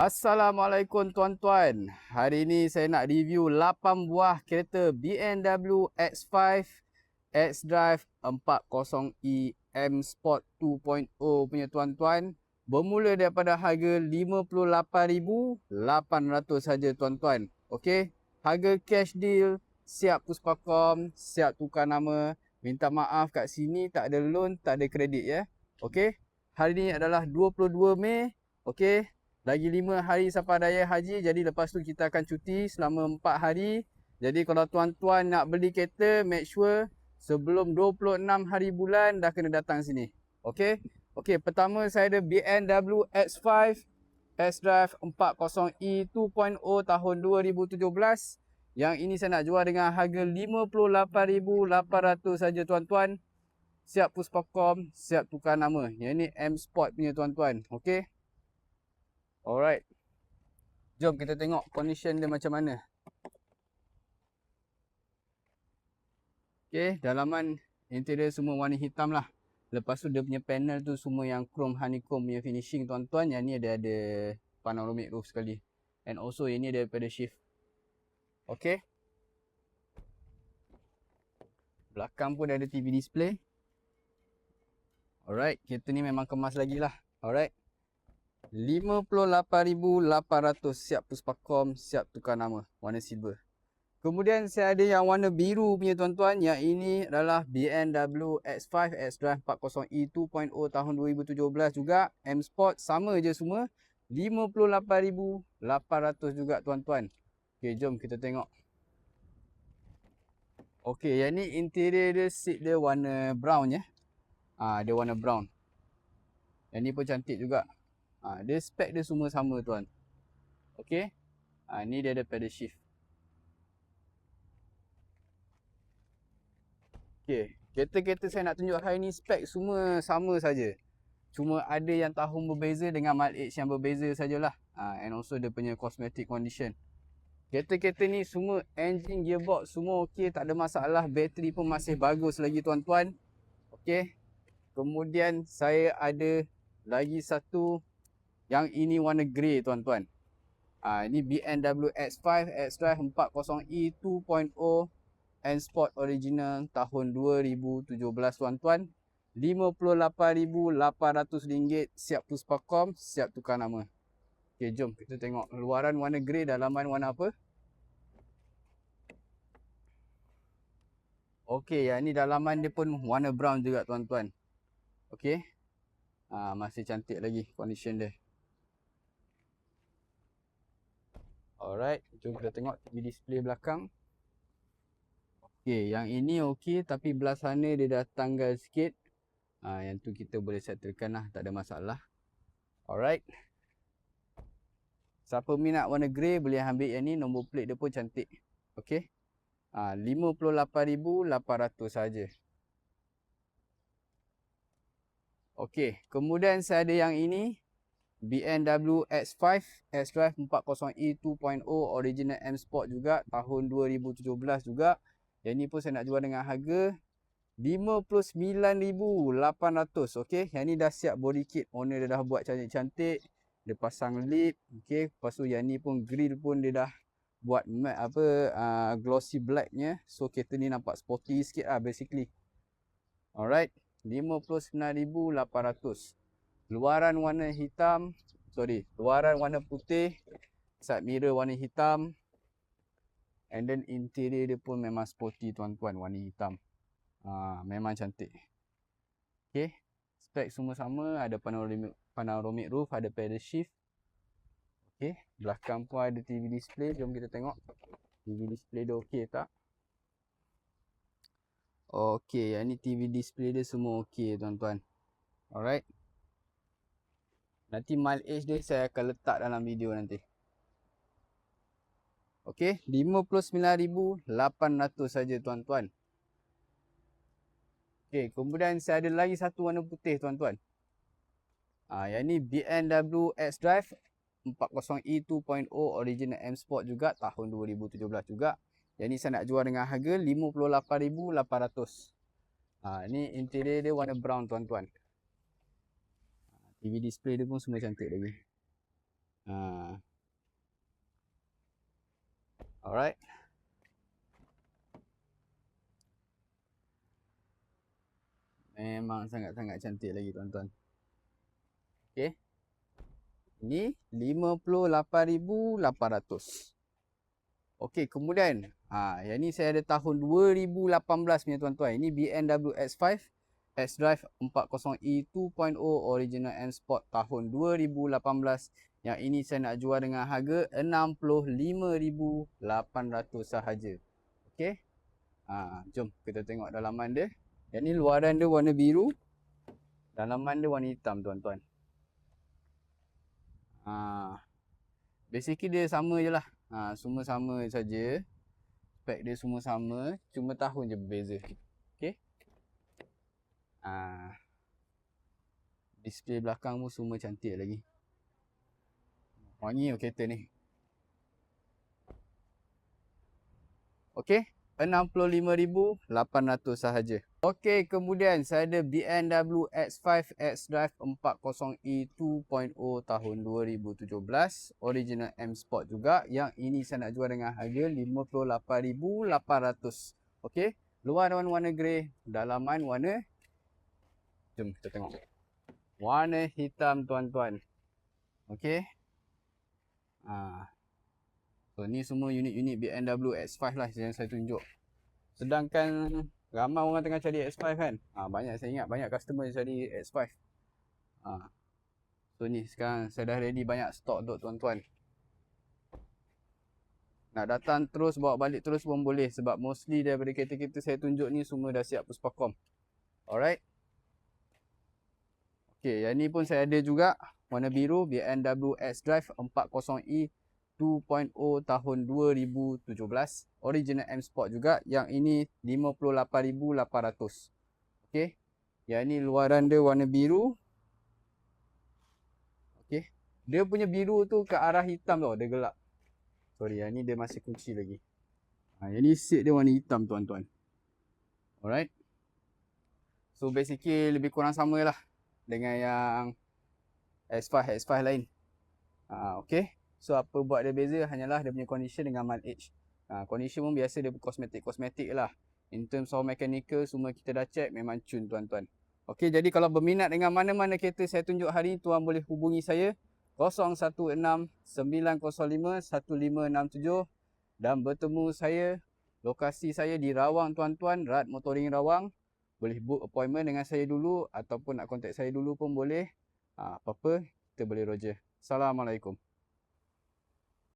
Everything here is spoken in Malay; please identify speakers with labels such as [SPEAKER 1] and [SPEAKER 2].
[SPEAKER 1] Assalamualaikum tuan-tuan. Hari ini saya nak review 8 buah kereta BMW X5 X-Drive 40e M Sport 2.0 punya tuan-tuan. Bermula daripada harga RM58,800 saja tuan-tuan. Okey, harga cash deal, siap Puspakom, siap tukar nama. Minta maaf kat sini tak ada loan, tak ada kredit ya. Okey, hari ini adalah 22 Mei. Okey. Lagi 5 hari sampai raya haji. Jadi lepas tu kita akan cuti selama 4 hari. Jadi kalau tuan-tuan nak beli kereta, make sure sebelum 26 hari bulan dah kena datang sini. Okey. Okey, pertama saya ada BMW X5 X-Drive 40e 2.0 tahun 2017. Yang ini saya nak jual dengan harga RM58,800 saja tuan-tuan. Siap Puspakom, siap tukar nama. Yang ni M Sport punya tuan-tuan. Okey. Alright. Jom kita tengok condition dia macam mana. Okay, dalaman interior semua warna hitam lah. Lepas tu dia punya panel tu semua yang chrome honeycomb punya finishing tuan-tuan. Yang ni ada panoramic roof sekali. And also yang ni ada pedal shift. Okay. Belakang pun ada TV display. Alright, kereta ni memang kemas lagi lah. Alright. RM58,800 siap Puspakom, siap tukar nama, warna silver. Kemudian saya ada yang warna biru punya tuan-tuan. Yang ini adalah BMW X5 X-Drive 40e 2.0 tahun 2017 juga. M Sport sama je semua. RM58,800 juga tuan-tuan. Okey, jom kita tengok. Okey, yang ni interior dia, seat dia warna brown ya. Dia warna brown. Yang ni pun cantik juga. Dia spek dia semua sama tuan. Okey. Ni dia ada pedal shift. Okey. Kereta-kereta saya nak tunjuk hari ni spek semua sama saja. Cuma ada yang tahun berbeza dengan mileage yang berbeza sajalah. And also dia punya cosmetic condition. Kereta-kereta ni semua engine, gearbox semua okey, tak ada masalah. Bateri pun masih bagus lagi tuan-tuan. Okey. Kemudian saya ada lagi satu. Yang ini warna grey tuan-tuan. Ini BMW X5 X-Drive 40e 2.0 M Sport original tahun 2017 tuan-tuan. RM58,800 siap Puspakom, siap tukar nama. Okey, jom kita tengok luaran warna grey, dalaman warna apa? Okey, yang ni dalaman dia pun warna brown juga tuan-tuan. Okey. Masih cantik lagi condition dia. Alright, jom kita tengok TV display belakang. Okey, yang ini okey tapi belah sana dia dah tanggal sikit. Yang tu kita boleh settlekan lah, tak ada masalah. Alright. Siapa minat warna grey boleh ambil yang ni, nombor plate dia pun cantik. Okey. RM58,800 saja. Okey, kemudian saya ada yang ini. BMW X5 X-Drive 40e 2.0 original M Sport juga tahun 2017 juga. Yang ni pun saya nak jual dengan harga RM59,800. Okey, yang ni dah siap body kit. Owner dia dah buat cantik-cantik. Dia pasang lip. Okey, lepas tu yang ni pun grill pun dia dah buat matte glossy blacknya. So kereta ni nampak sporty sikit lah basically. Alright, RM59,800. Luaran warna hitam, luaran warna putih, side mirror warna hitam. And then interior dia pun memang sporty tuan-tuan, warna hitam. Memang cantik. Okay, spek semua sama, ada panoramic roof, ada pedal shift. Okay, belakang pun ada TV display, jom kita tengok. TV display dia okey tak? Okay, yang ni TV display dia semua okey tuan-tuan. Alright. Nanti mileage dia saya akan letak dalam video nanti. Okey, RM59,800 saja tuan-tuan. Okey, kemudian saya ada lagi satu warna putih tuan-tuan. Yang ni BMW X-Drive 40e 2.0 original M Sport juga tahun 2017 juga. Yang ni saya nak jual dengan harga RM58,800. Ni interior dia warna brown tuan-tuan. TV display dia pun semua cantik lagi. Alright. Memang sangat-sangat cantik lagi tuan-tuan. Okay. Ini 58,800. Okey, kemudian yang ni saya ada tahun 2018 punya tuan-tuan. Ini BMW X5 X-Drive 40e 2.0 Original M Sport tahun 2018. Yang ini saya nak jual dengan harga 65,800 sahaja. Okey. Jom kita tengok dalaman dia. Yang ni luaran dia warna biru. Dalaman dia warna hitam tuan-tuan. Basically dia sama je lah. Semua sama saja. Spek dia semua sama, cuma tahun je berbeza. Okey. Display belakang pun semua cantik lagi. Wangi kereta ni. Okey, 65,800 sahaja. Okey, kemudian saya ada BMW X5 X-Drive 40e 2.0 tahun 2017. Original M Sport juga. Yang ini saya nak jual dengan harga 58,800. Okey, luar warna grey, dalaman warna, jom kita tengok, warna hitam tuan-tuan. Okey. So ni semua unit-unit BMW X5 lah yang saya tunjuk. Sedangkan ramai orang tengah cari X5 kan. Banyak, saya ingat banyak customer yang cari X5. So ni sekarang saya dah ready banyak stok untuk tuan-tuan. Nak datang terus, bawa balik terus pun boleh. Sebab mostly daripada kereta-kereta saya tunjuk ni semua dah siap Puspakom. Alright. Okay, yang ni pun saya ada juga. Warna biru, BMW X-Drive 40e 2.0 tahun 2017. Original M Sport juga. Yang ini 58,800. Okey. Yang ni luaran dia warna biru. Okey. Dia punya biru tu ke arah hitam tau. Dia gelap. Sorry, yang ni dia masih kunci lagi. Yang ni seat dia warna hitam tuan-tuan. Alright. So basically lebih kurang sama lah dengan yang X5 lain. Okey. So apa buat dia beza hanyalah dia punya condition dengan mileage. Condition pun biasa dia kosmetik lah. In terms of mechanical semua kita dah check, memang cun tuan-tuan. Okey, jadi kalau berminat dengan mana-mana kereta saya tunjuk hari ni, tuan boleh hubungi saya 016 905 1567 dan bertemu saya. Lokasi saya di Rawang tuan-tuan, Rad Motoring Rawang. Boleh book appointment dengan saya dulu ataupun nak contact saya dulu pun boleh. Apa-apa kita boleh roger. Assalamualaikum.